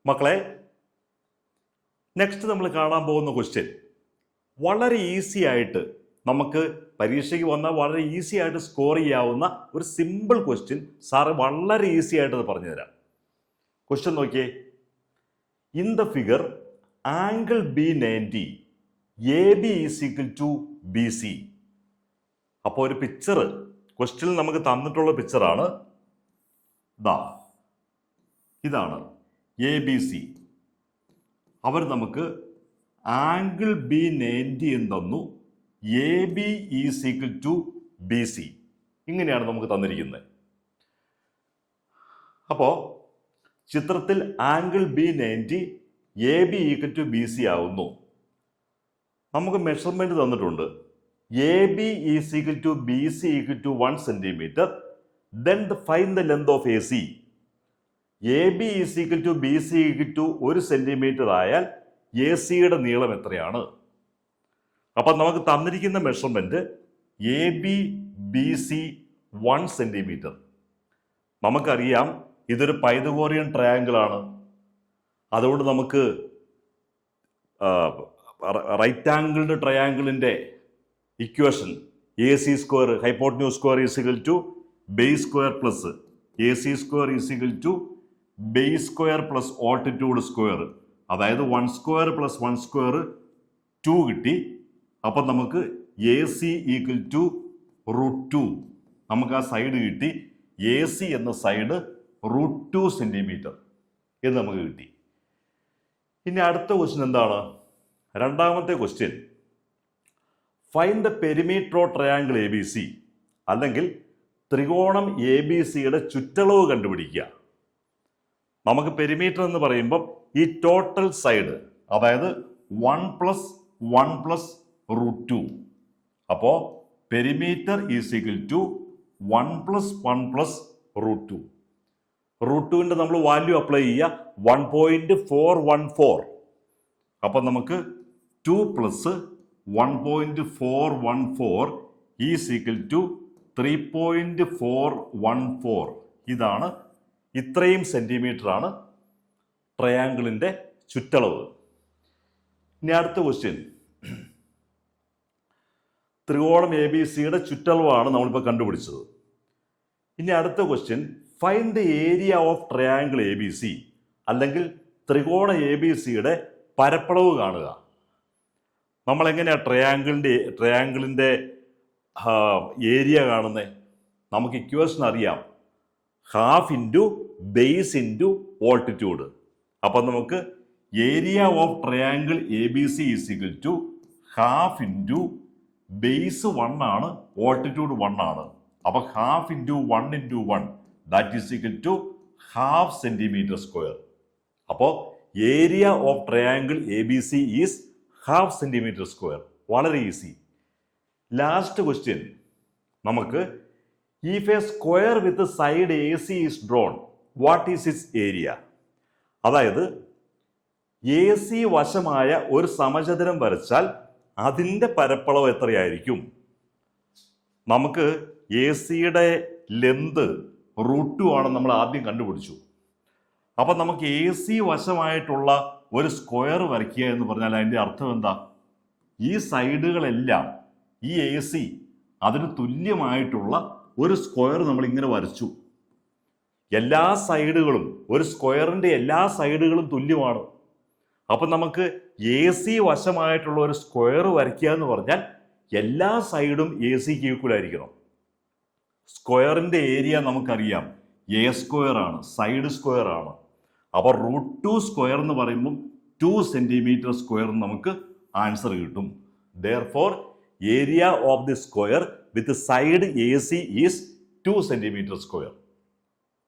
മക്കളെ, നെക്സ്റ്റ് നമ്മൾ കാണാൻ പോകുന്ന ക്വസ്റ്റ്യൻ വളരെ ഈസി ആയിട്ട് നമുക്ക് പരീക്ഷയ്ക്ക് വന്നാൽ വളരെ ഈസി ആയിട്ട് സ്കോർ ചെയ്യാവുന്ന ഒരു സിമ്പിൾ ക്വസ്റ്റ്യൻ സാറ് വളരെ ഈസി ആയിട്ട് പറഞ്ഞു തരാം. ക്വസ്റ്റ്യൻ നോക്കിയേ. In the figure angle B90 AB is equal to BC. അപ്പോൾ ഒരു പിക്ചർ ക്വസ്റ്റ്യനിൽ നമുക്ക് തന്നിട്ടുള്ള പിക്ചറാണ്. ഇതാണ് ABC. അവർ നമുക്ക് ആംഗിൾ B90 എന്ന് തന്നു. AB is equal to BC. ഇങ്ങനെയാണ് നമുക്ക് തന്നിരിക്കുന്നത്. അപ്പോൾ ചിത്രത്തിൽ angle B90 AB equal to BC ആവുന്നു. നമുക്ക് മെഷർമെന്റ് തന്നിട്ടുണ്ട്. AB is equal to BC equal to 1 centimetre. Then find the length of AC. AB is equal to BC equal to 1 centimetre ആയാൽ AC-യുടെ നീളം എത്രയാണ്? അപ്പം നമുക്ക് തന്നിരിക്കുന്ന മെഷർമെന്റ് AB BC 1 സെന്റിമീറ്റർ. നമുക്കറിയാം ഇതൊരു പൈതഗോറിയൻ ട്രയാങ്കിൾ ആണ്. അതുകൊണ്ട് നമുക്ക് റൈറ്റ് ആംഗിൾഡ് ട്രയാങ്കിളിന്റെ equation AC square hypotenuse square is equal to base square plus AC square is equal to base square plus altitude square, അതായത് 1 സ്ക്വയർ പ്ലസ് 1 സ്ക്വയർ 2 കിട്ടി. അപ്പം നമുക്ക് AC ഈക്വൽ ടു √2. നമുക്ക് ആ സൈഡ് കിട്ടി. AC എന്ന side √2 centimetre എന്ന് നമുക്ക് കിട്ടി. ഇനി അടുത്ത ക്വസ്റ്റ്യൻ എന്താണ്? രണ്ടാമത്തെ question, find the perimeter of triangle ABC, അല്ലെങ്കിൽ ത്രികോണം ABCയുടെ ചുറ്റളവ് കണ്ടുപിടിക്കുക. നമുക്ക് പെരിമീറ്റർ എന്ന് പറയുമ്പോൾ ഈ ടോട്ടൽ സൈഡ്, അതായത് 1 + 1 + √2. അപ്പോൾ പെരിമീറ്റർ ഈസ് ഈക്വൽ ടു 1 + 1 + √2. √2ന്റെ നമ്മൾ വാല്യൂ അപ്ലൈ ചെയ്യുക 1.414. അപ്പം നമുക്ക് 2 + 1.414 ഈസ് ഈക്വൽ ടു 3.414. ഇതാണ്, ഇത്രയും സെന്റിമീറ്റർ ആണ് ട്രയാങ്കിളിന്റെ ചുറ്റളവ്. ഇനി അടുത്ത ക്വസ്റ്റ്യൻ, ത്രികോണം ABCയുടെ ചുറ്റളവാണ് നമ്മളിപ്പോൾ കണ്ടുപിടിച്ചത്. ഇനി അടുത്ത question, find the area of triangle ABC, അല്ലെങ്കിൽ ത്രികോണ ABCയുടെ പരപ്പളവ് കാണുക. നമ്മൾ എങ്ങനെയാണ് ട്രയാങ്കിളിന്റെ ഏരിയ കാണുന്നത്? നമുക്ക് ഇക്വേഷൻ അറിയാം, half into base into altitude. അപ്പം നമുക്ക് area of triangle ABC is equal to half into base 1 ആണ്, ഓൾട്ടിറ്റ്യൂഡ് 1 ആണ്. അപ്പം half into 1 into 1 that is equal to half centimetre square. അപ്പോൾ area of triangle ABC is half centimetre square. വളരെ easy. Last question, നമുക്ക് if a square with a side AC is drawn, what is its area? അതായത് AC വശമായ ഒരു സമചതുരം വരച്ചാൽ അതിൻ്റെ പരപ്പളവ് എത്രയായിരിക്കും? നമുക്ക് AC-യുടെ ലെന്ത് √2 ആണ് നമ്മൾ ആദ്യം കണ്ടുപിടിച്ചു. അപ്പം നമുക്ക് AC വശമായിട്ടുള്ള ഒരു സ്ക്വയർ വരയ്ക്കുക എന്ന് പറഞ്ഞാൽ അതിൻ്റെ അർത്ഥം എന്താ? ഈ സൈഡുകളെല്ലാം ഈ AC അതിന് തുല്യമായിട്ടുള്ള ഒരു സ്ക്വയർ നമ്മൾ ഇങ്ങനെ വരച്ചു. എല്ലാ സൈഡുകളും, ഒരു സ്ക്വയറിന്റെ എല്ലാ സൈഡുകളും തുല്യമാണ്. അപ്പം നമുക്ക് AC വശമായിട്ടുള്ള ഒരു സ്ക്വയർ വരയ്ക്കുക എന്ന് പറഞ്ഞാൽ എല്ലാ സൈഡും AC-ക്ക് ഈക്വൽ ആയിരിക്കണം. സ്ക്വയറിന്റെ ഏരിയ നമുക്കറിയാം A സ്ക്വയർ ആണ്, സൈഡ് സ്ക്വയർ ആണ്. അപ്പോൾ √2 സ്ക്വയർ എന്ന് പറയുമ്പോൾ 2 സെന്റിമീറ്റർ സ്ക്വയർ നമുക്ക് ആൻസർ കിട്ടും. Therefore, area of the square with side AC is 2 centimeter square.